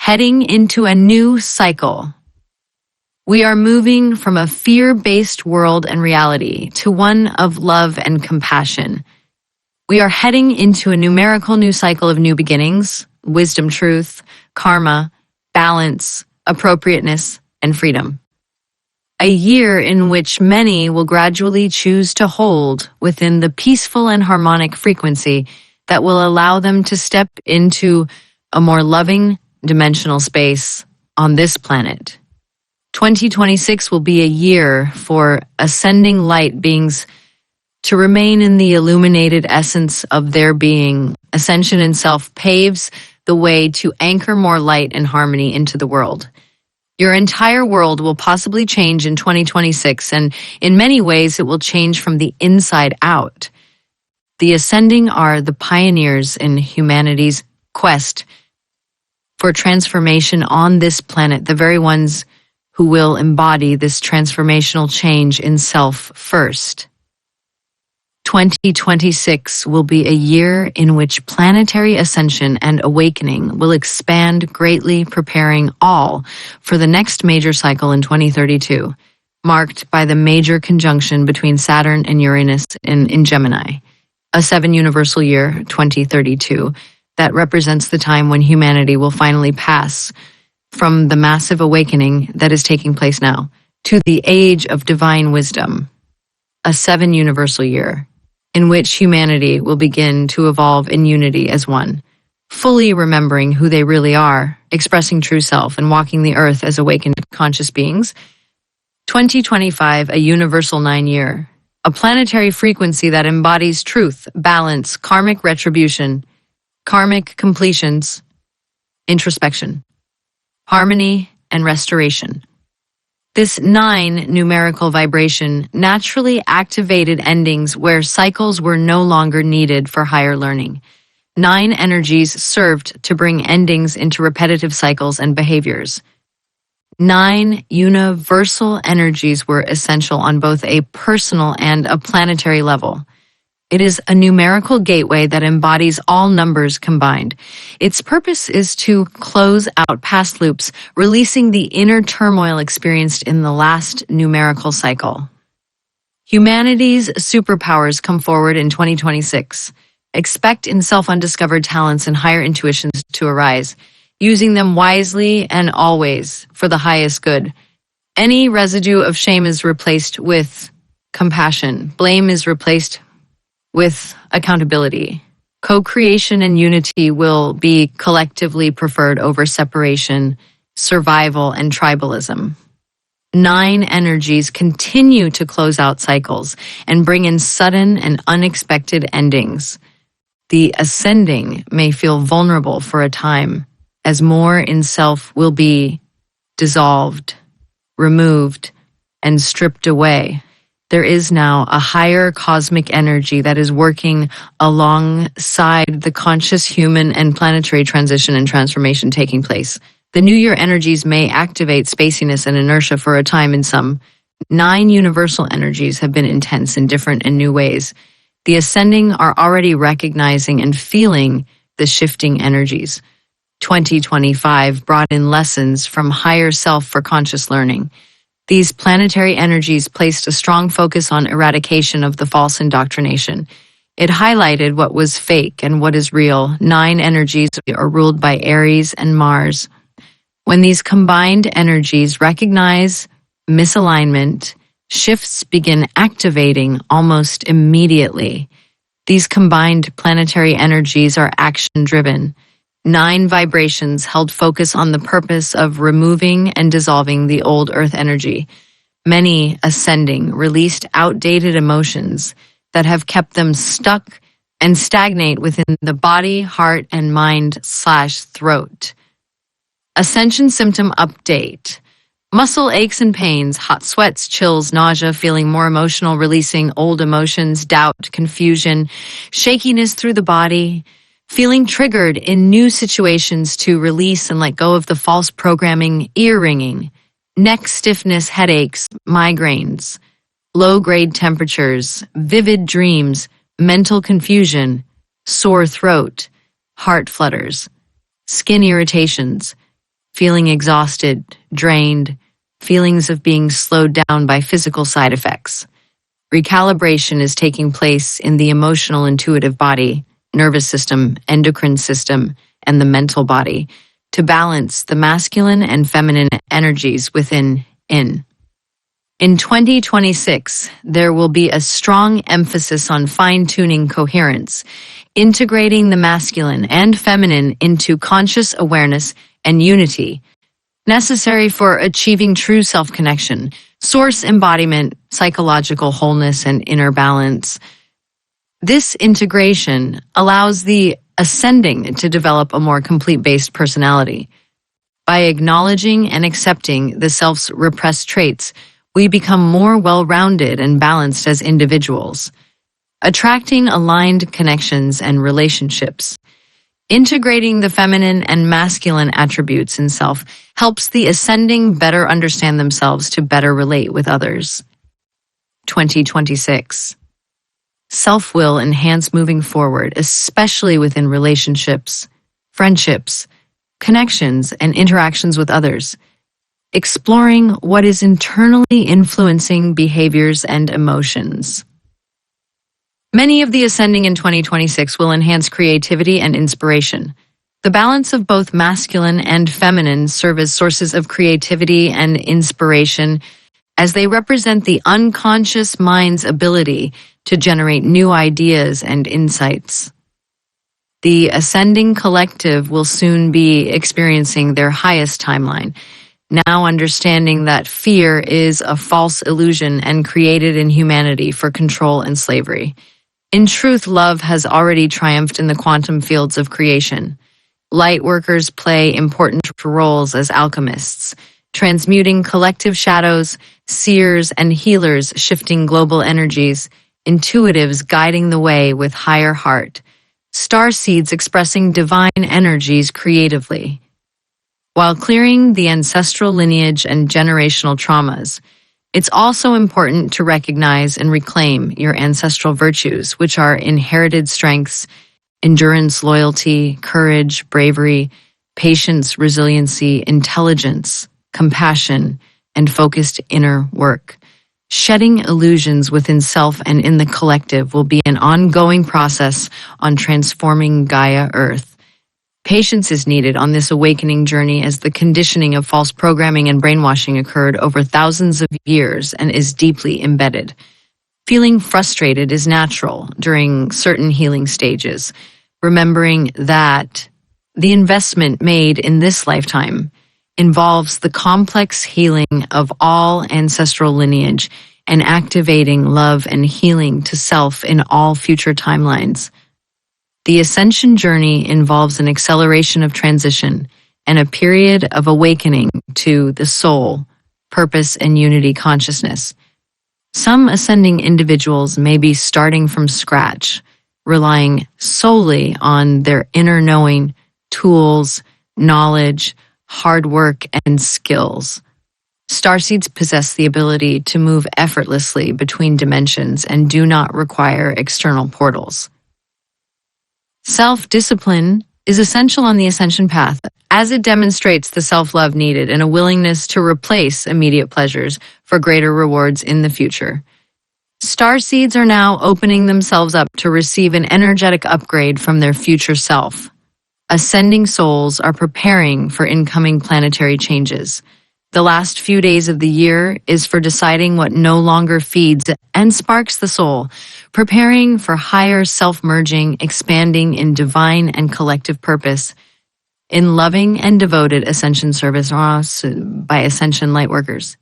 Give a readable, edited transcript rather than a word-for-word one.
heading into a new cycle. We are moving from a fear-based world and reality to one of love and compassion. We are heading into a numerical new cycle of new beginnings, wisdom, truth, karma, balance, appropriateness, and freedom. A year in which many will gradually choose to hold within the peaceful and harmonic frequency that will allow them to step into a more loving dimensional space on this planet. 2026 will be a year for ascending light beings to remain in the illuminated essence of their being. Ascension itself paves the way to anchor more light and harmony into the world. Your entire world will possibly change in 2026, and in many ways it will change from the inside out. The ascending are the pioneers in humanity's quest for transformation on this planet, the very ones who will embody this transformational change in self first. 2026 will be a year in which planetary ascension and awakening will expand greatly, preparing all for the next major cycle in 2032, marked by the major conjunction between Saturn and Uranus in Gemini, a 7 universal year, 2032, that represents the time when humanity will finally pass from the massive awakening that is taking place now to the age of divine wisdom, a 7 universal year, in which humanity will begin to evolve in unity as one, fully remembering who they really are, expressing true self, and walking the earth as awakened conscious beings. 2025, a universal 9 year, a planetary frequency that embodies truth, balance, karmic retribution, karmic completions, introspection, harmony, and restoration. This 9 numerical vibration naturally activated endings where cycles were no longer needed for higher learning. 9 energies served to bring endings into repetitive cycles and behaviors. 9 universal energies were essential on both a personal and a planetary level. It is a numerical gateway that embodies all numbers combined. Its purpose is to close out past loops, releasing the inner turmoil experienced in the last numerical cycle. Humanity's superpowers come forward in 2026. Expect in self-undiscovered talents and higher intuitions to arise, using them wisely and always for the highest good. Any residue of shame is replaced with compassion. Blame is replaced with accountability. Co-creation and unity will be collectively preferred over separation, survival, and tribalism. 9 energies continue to close out cycles and bring in sudden and unexpected endings. The ascending may feel vulnerable for a time, as more in self will be dissolved, removed, and stripped away. There is now a higher cosmic energy that is working alongside the conscious human and planetary transition and transformation taking place. The New Year energies may activate spaciness and inertia for a time in some. 9 universal energies have been intense in different and new ways. The ascending are already recognizing and feeling the shifting energies. 2025 brought in lessons from higher self for conscious learning. These planetary energies placed a strong focus on eradication of the false indoctrination. It highlighted what was fake and what is real. 9 energies are ruled by Aries and Mars. When these combined energies recognize misalignment, shifts begin activating almost immediately. These combined planetary energies are action-driven. 9 vibrations held focus on the purpose of removing and dissolving the old earth energy. Many ascending released outdated emotions that have kept them stuck and stagnate within the body, heart, and mind/throat. Ascension symptom update. Muscle aches and pains, hot sweats, chills, nausea, feeling more emotional, releasing old emotions, doubt, confusion, shakiness through the body, feeling triggered in new situations to release and let go of the false programming, ear ringing, neck stiffness, headaches, migraines, low-grade temperatures, vivid dreams, mental confusion, sore throat, heart flutters, skin irritations, feeling exhausted, drained, feelings of being slowed down by physical side effects. Recalibration is taking place in the emotional intuitive body, nervous system, endocrine system, and the mental body to balance the masculine and feminine energies within. In 2026, there will be a strong emphasis on fine-tuning coherence, integrating the masculine and feminine into conscious awareness and unity, necessary for achieving true self-connection, source embodiment, psychological wholeness, and inner balance. This integration allows the ascending to develop a more complete-based personality. By acknowledging and accepting the self's repressed traits, we become more well-rounded and balanced as individuals, attracting aligned connections and relationships. Integrating the feminine and masculine attributes in self helps the ascending better understand themselves to better relate with others. 2026. Self will enhance moving forward, especially within relationships, friendships, connections, and interactions with others. Exploring what is internally influencing behaviors and emotions. Many of the ascending in 2026 will enhance creativity and inspiration. The balance of both masculine and feminine serve as sources of creativity and inspiration as they represent the unconscious mind's ability to generate new ideas and insights. The ascending collective will soon be experiencing their highest timeline, now understanding that fear is a false illusion and created in humanity for control and slavery. In truth, love has already triumphed in the quantum fields of creation. Lightworkers play important roles as alchemists, transmuting collective shadows, seers and healers shifting global energies, intuitives guiding the way with higher heart, starseeds expressing divine energies creatively. While clearing the ancestral lineage and generational traumas, it's also important to recognize and reclaim your ancestral virtues, which are inherited strengths, endurance, loyalty, courage, bravery, patience, resiliency, intelligence, compassion, and focused inner work. Shedding illusions within self and in the collective will be an ongoing process on transforming Gaia Earth. Patience is needed on this awakening journey as the conditioning of false programming and brainwashing occurred over thousands of years and is deeply embedded. Feeling frustrated is natural during certain healing stages, remembering that the investment made in this lifetime involves the complex healing of all ancestral lineage and activating love and healing to self in all future timelines. The ascension journey involves an acceleration of transition and a period of awakening to the soul, purpose, and unity consciousness. Some ascending individuals may be starting from scratch, relying solely on their inner knowing, tools, knowledge, hard work, and skills. Starseeds possess the ability to move effortlessly between dimensions and do not require external portals. Self-discipline is essential on the ascension path, as it demonstrates the self-love needed and a willingness to replace immediate pleasures for greater rewards in the future. Starseeds are now opening themselves up to receive an energetic upgrade from their future self. Ascending souls are preparing for incoming planetary changes. The last few days of the year is for deciding what no longer feeds and sparks the soul, preparing for higher self-merging, expanding in divine and collective purpose. In loving and devoted Ascension service by Ascension Lightworkers.